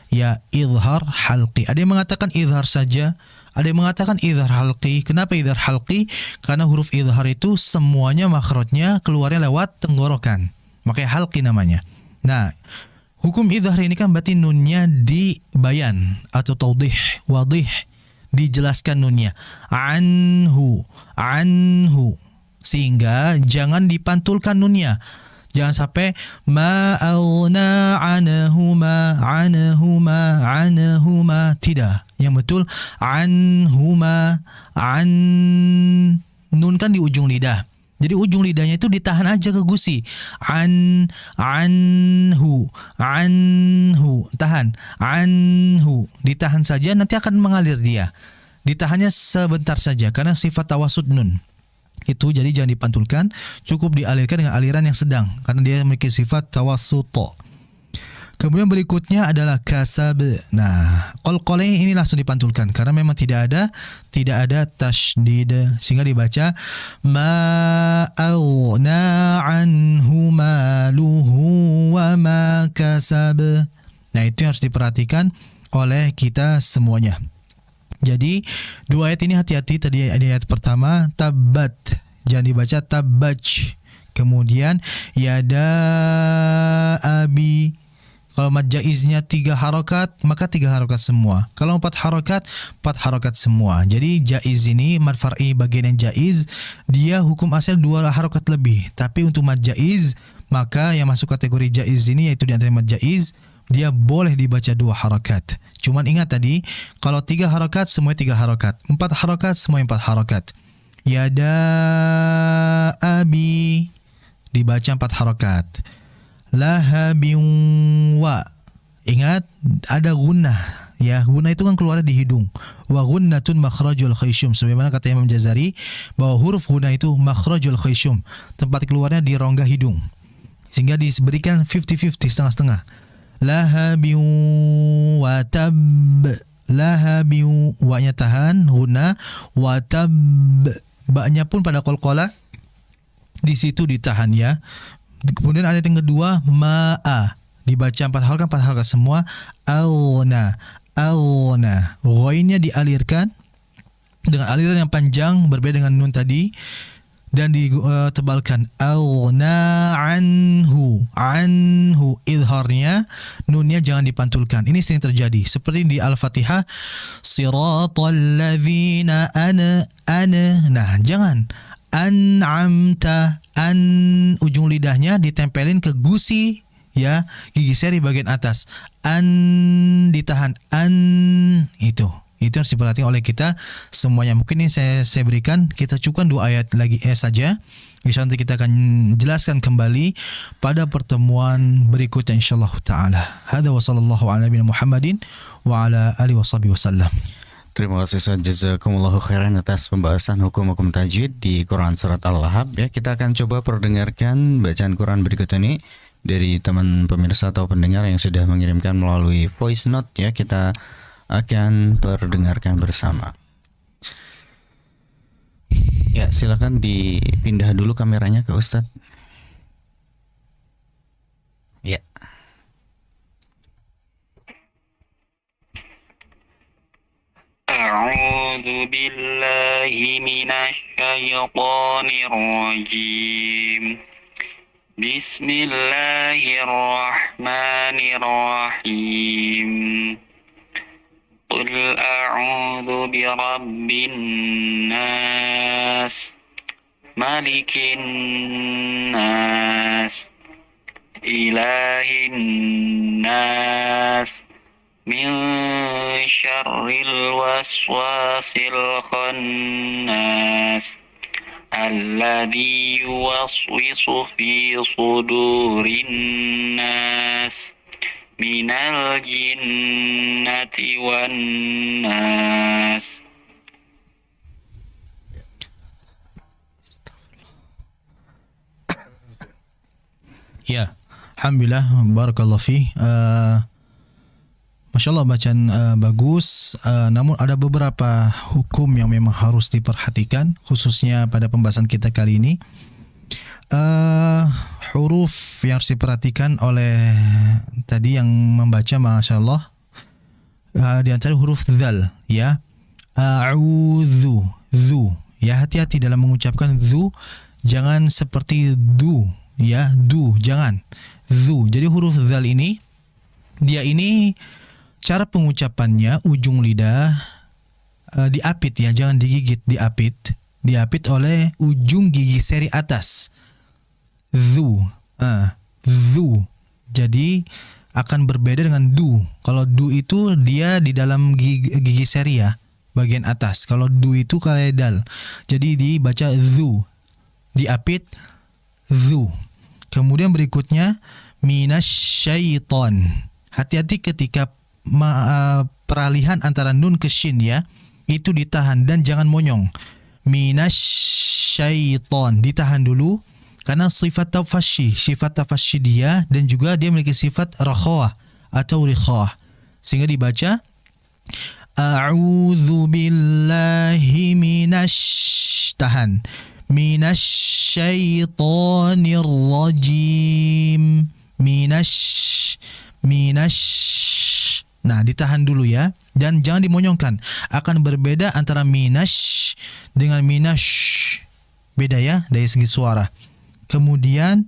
Speaker 1: Ya, idhar halqi. Ada yang mengatakan idhar saja, ada yang mengatakan idhar halqi. Kenapa idhar halqi? Karena huruf idhar itu semuanya makhrajnya keluarnya lewat tenggorokan. Makanya halqi namanya. Nah, hukum idhar ini kan berarti nunnya dibayan atau taudih, wadih, dijelaskan nunnya. Anhu. Sehingga jangan dipantulkan nunnya. Jangan sampai ma'auna anahuma. Tidak. Yang betul anhuma. Nun kan di ujung lidah. Jadi ujung lidahnya itu ditahan aja ke gusi. Anhu. Tahan. Anhu. Ditahan saja, nanti akan mengalir dia. Ditahannya sebentar saja karena sifat tawasud nun. Itu jadi jangan dipantulkan, cukup dialirkan dengan aliran yang sedang karena dia memiliki sifat tawasut. Kemudian berikutnya adalah kasab. Nah, qalqalain ini langsung dipantulkan karena memang tidak ada tasydid sehingga dibaca ma'auna anhu maluhu wa ma kasab. Nah, itu yang harus diperhatikan oleh kita semuanya. Jadi dua ayat ini hati-hati. Tadi ayat pertama tabbat, jangan dibaca tabbaj. Kemudian yada abi. Kalau mad jaiznya 3 harokat, maka 3 harokat semua. Kalau 4 harokat semua. Jadi jaiz ini mad far'i bagian yang jaiz, dia hukum asal 2 harokat lebih. Tapi untuk mad jaiz, maka yang masuk kategori jaiz ini yaitu di antara mad jaiz, dia boleh dibaca 2 harokat. Cuman ingat tadi, kalau 3 harokat semuanya 3 harokat, 4 harokat semuanya 4 harokat. Yada abi dibaca 4 harakat. Lahabin wa, ingat ada gunnah ya, gunnah itu kan keluar di hidung. Wa gunnatun makhrajul khayshum, sebagaimana kata Imam Jazari bahwa huruf gunnah itu makhrajul khayshum, tempat keluarnya di rongga hidung, sehingga diberikan 50-50, setengah-setengah. Lahabin wa tab, lahabin, wa-nya tahan gunnah, wa tab, ba-nya pun pada qalqalah di situ ditahan ya. Kemudian ayat yang kedua ma'a, dibaca 4 harakat semua. Auna, auna, ghainnya dialirkan dengan aliran yang panjang berbeda dengan nun tadi dan ditebalkan. Auna anhu, anhu, izharnya nunnya jangan dipantulkan. Ini sering terjadi seperti di Al-Fatihah, siratal ladzina ana. Nah, jangan an'amta, an, ujung lidahnya ditempelin ke gusi ya, gigi seri bagian atas. An ditahan, an, itu harus diperhatikan oleh kita semuanya. Mungkin ini saya berikan, kita cukupkan 2 ayat lagi saja. Insya Allah kita akan jelaskan kembali pada pertemuan berikutnya insyaallah taala. Hada wa sallallahu ala nabiyina Muhammadin wa ala alihi washabihi wasallam.
Speaker 3: Terima kasih Ustaz, jazakumullahu khairan atas pembahasan hukum-hukum tajwid di Quran Surat Al-Lahab ya. Kita akan coba perdengarkan bacaan Quran berikut ini dari teman pemirsa atau pendengar yang sudah mengirimkan melalui voice note ya. Kita akan perdengarkan bersama. Ya, silakan dipindah dulu kameranya ke Ustaz. Ya.
Speaker 4: أعوذ بالله من الشيطان الرجيم بسم الله الرحمن الرحيم قل أعوذ برب الناس ملك الناس إله الناس من شر الوسواس الخناس الذي يوسوس في صدور الناس من الجنة والناس.
Speaker 1: Ya, alhamdulillah, barakallahu fi. Masya Allah, bacaan bagus, namun ada beberapa hukum yang memang harus diperhatikan, khususnya pada pembahasan kita kali ini. Huruf yang harus diperhatikan oleh tadi yang membaca, Masya Allah, di antara huruf dzal ya. A'udzu, dzu ya, hati-hati dalam mengucapkan dzu, jangan seperti du ya, du, jangan dzu. Jadi huruf dzal ini, dia ini cara pengucapannya ujung lidah diapit ya, jangan digigit, diapit oleh ujung gigi seri atas. Dzu, dzu. Jadi akan berbeda dengan du. Kalau du itu dia di dalam gigi seri ya, bagian atas. Kalau du itu kayak dal. Jadi dibaca dzu, diapit dzu. Kemudian berikutnya minasyaiton. Hati-hati ketika peralihan antara nun ke shin ya, itu ditahan dan jangan monyong. Minasyaiton, ditahan dulu karena sifat tafasyi dia, dan juga dia memiliki sifat rakhawah atau rikhawah, sehingga dibaca a'udzu billahi tahan, minasyaitonir rajim, nah ditahan dulu ya, dan jangan dimonyongkan. Akan berbeda antara minash dengan minash, beda ya dari segi suara. Kemudian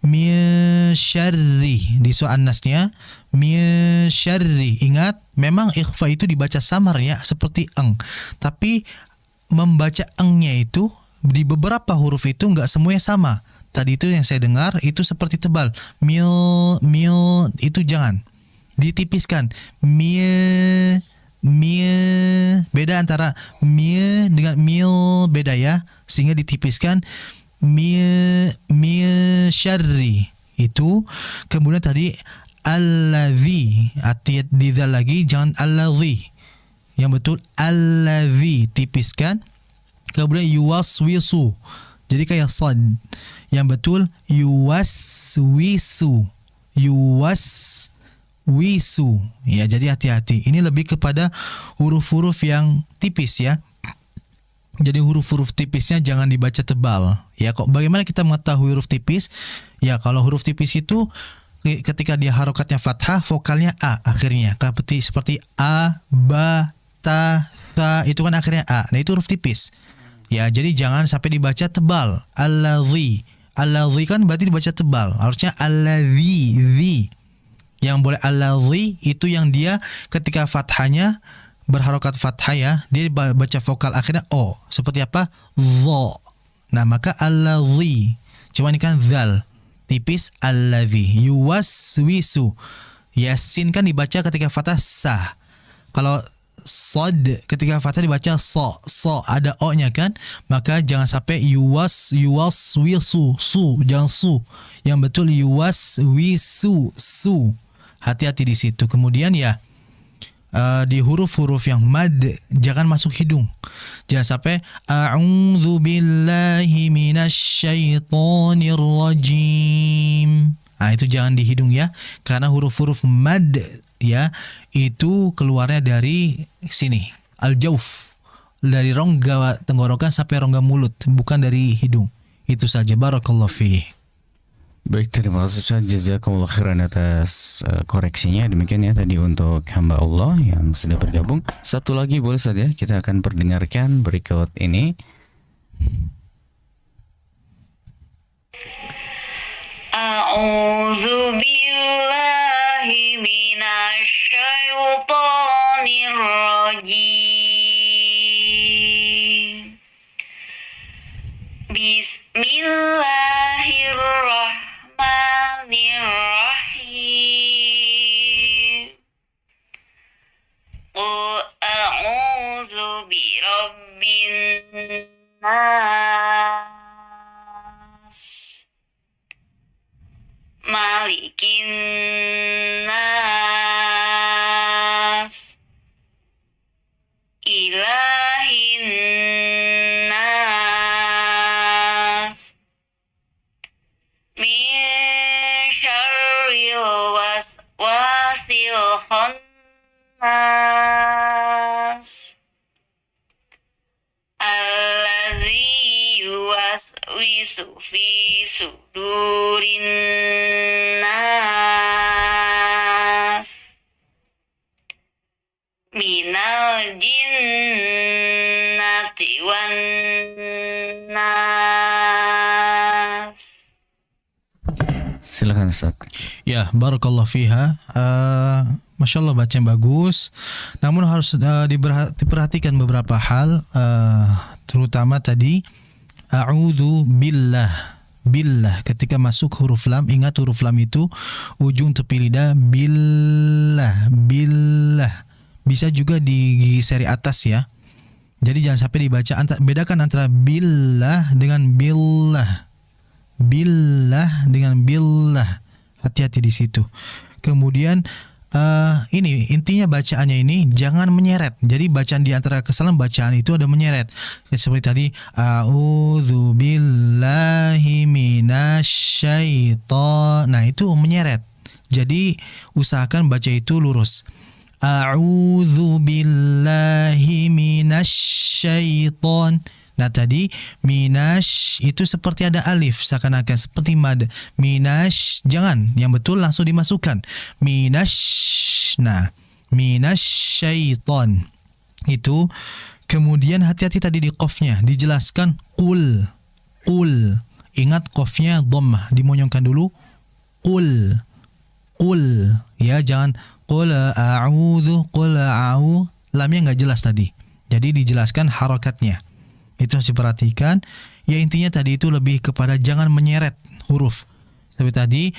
Speaker 1: misyarri di suara nasnya, misyarri. Ingat, memang ikhfa itu dibaca samar ya, seperti eng, tapi membaca engnya itu di beberapa huruf itu enggak semuanya sama. Tadi itu yang saya dengar itu seperti tebal. Mil itu jangan, ditipiskan. beda antara mil dengan mil, beda ya, sehingga ditipiskan mil syarri itu. Kemudian tadi alladzi, hati di zal lagi, jangan alladzi, yang betul alladzi tipiskan. Kemudian yuwaswisu, jadi kayak sad, yang betul yuwaswisu, ya. Jadi hati-hati, ini lebih kepada huruf-huruf yang tipis ya. Jadi huruf-huruf tipisnya jangan dibaca tebal ya. Kok bagaimana kita mengetahui huruf tipis? Ya, kalau huruf tipis itu ketika dia harokatnya fathah, vokalnya a akhirnya, seperti a, ba, ta, tha, itu kan akhirnya a. Nah, itu huruf tipis ya. Jadi jangan sampai dibaca tebal. Alladzi kan berarti dibaca tebal, harusnya alladzi. Yang boleh alladzi itu yang dia ketika fathahnya berharokat fathah ya, dia baca vokal akhirnya o, seperti apa? Dha. Nah, maka alladzi, cuma ini kan zal tipis, alladzi. Yuwaswisu, yasin kan dibaca ketika fathah sa. Kalau sad ketika fathah dibaca so, ada o nya kan, maka jangan sampai yuwaswisu, jangan su, yang betul yuwaswisu, su. Hati-hati di situ. Kemudian ya, di huruf-huruf yang mad jangan masuk hidung. Jangan sampai a'udzu billahi minasyaitonir rajim. Nah, itu jangan di hidung ya, karena huruf-huruf mad ya itu keluarnya dari sini, al-jauf, dari rongga tenggorokan sampai rongga mulut, bukan dari hidung. Itu saja. Barakallahu fiih.
Speaker 3: Baik, terima kasih Ustaz. Jazakumullah khairan atas koreksinya. Demikian ya tadi untuk hamba Allah yang sudah bergabung. Satu lagi boleh Ustaz ya, kita akan perdengarkan berikut ini.
Speaker 5: A'udzu billahi minasyaitonir rajim. Bismillahirrahmanirrahim. Qul a'udzu birabbin nas, malikin nas, ilahin nas, min syarril waswasil khannas, allazi yuwaswisu fi sudurin nas, minal jinnati wan nas.
Speaker 3: Silakan Ustaz.
Speaker 1: Ya, barakallahu fiha. Masya Allah, baca yang bagus. Namun harus diperhatikan beberapa hal, terutama tadi a'udzu billah. Billah ketika masuk huruf lam, ingat huruf lam itu ujung tepi lidah billah, billah. Bisa juga di gigi seri atas ya. Jadi jangan sampai dibaca, bedakan antara billah dengan billah. Billah dengan billah. Hati-hati di situ. Kemudian ini intinya bacaannya ini jangan menyeret. Jadi bacaan di antara kesalahan bacaan itu ada menyeret. Seperti tadi a'udzu billahi minasyaiton. Nah, itu menyeret. Jadi usahakan baca itu lurus. A'udzu billahi minasyaiton. Nah, tadi minash itu seperti ada alif, seakan-akan seperti mad. Minash, jangan, yang betul langsung dimasukkan. Minash. Nah, minasyaiton. Itu. Kemudian hati-hati tadi di qafnya, dijelaskan qul. Qul. Ingat qafnya dhammah, dimonyongkan dulu. Qul. Qul. Ya, jangan qul a'udzu, qul a'u. Lamnya enggak jelas tadi. Jadi dijelaskan harakatnya. Itu harus diperhatikan. Ya, intinya tadi itu lebih kepada jangan menyeret huruf. Seperti tadi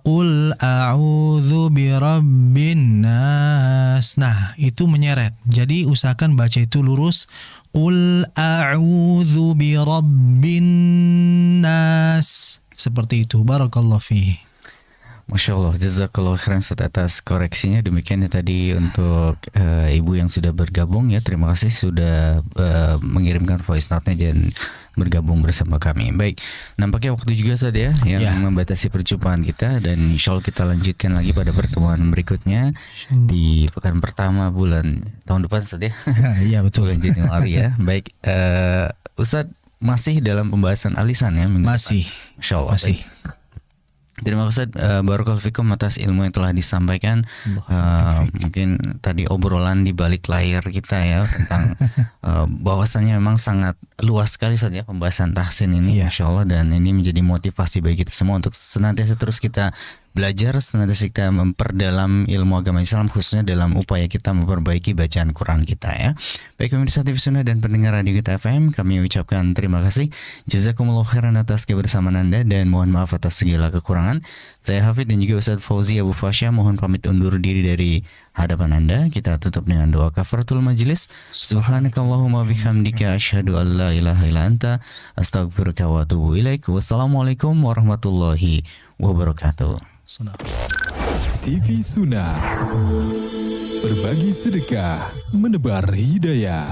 Speaker 1: Qul a'udzu birabbin nas. Nah, itu menyeret. Jadi usahakan baca itu lurus. Qul a'udzu birabbin nas. Seperti itu. Barakallahu fihi.
Speaker 3: Masya Allah, jazakallah khairan Ustaz atas koreksinya. Demikian ya tadi untuk ibu yang sudah bergabung ya. Terima kasih sudah mengirimkan voice note-nya dan bergabung bersama kami. Baik, nampaknya waktu juga Ustaz ya yang membatasi perjumpaan kita, dan insya Allah kita lanjutkan lagi pada pertemuan berikutnya di pekan pertama bulan tahun depan Ustaz ya.
Speaker 1: Iya betul.
Speaker 3: Bulan Januari ya. Baik, Ustaz masih dalam pembahasan alisan ya minggu
Speaker 1: Masih.
Speaker 3: depan. Insya Allah.
Speaker 1: Masih.
Speaker 3: Baik. Terima kasih Barakallahu fikum atas ilmu yang telah disampaikan. Mungkin tadi obrolan di balik layar kita ya tentang bahwasannya memang sangat luas sekali saja pembahasan tahsin ini, Masya Allah, dan ini menjadi motivasi bagi kita semua untuk senantiasa terus kita belajar, senantiasa kita memperdalam ilmu agama Islam, khususnya dalam upaya kita memperbaiki bacaan Quran kita ya. Baik pemirsa TV Sunnah dan pendengar Radio Kita FM, kami ucapkan terima kasih. Jazakumullah khairan atas kebersamaan Anda, dan mohon maaf atas segala kekurangan. Saya Hafid dan juga Ustaz Fauzi Abu Fasya mohon pamit undur diri dari hadapan Anda. Kita tutup dengan doa kafaratul majlis. Subhanakallahumma bihamdika asyhadu an la ilaha illa anta astaghfiruka wa atubu ilaik. Wassalamualaikum warahmatullahi wabarakatuh.
Speaker 2: TV Sunnah, berbagi sedekah, menebar hidayah.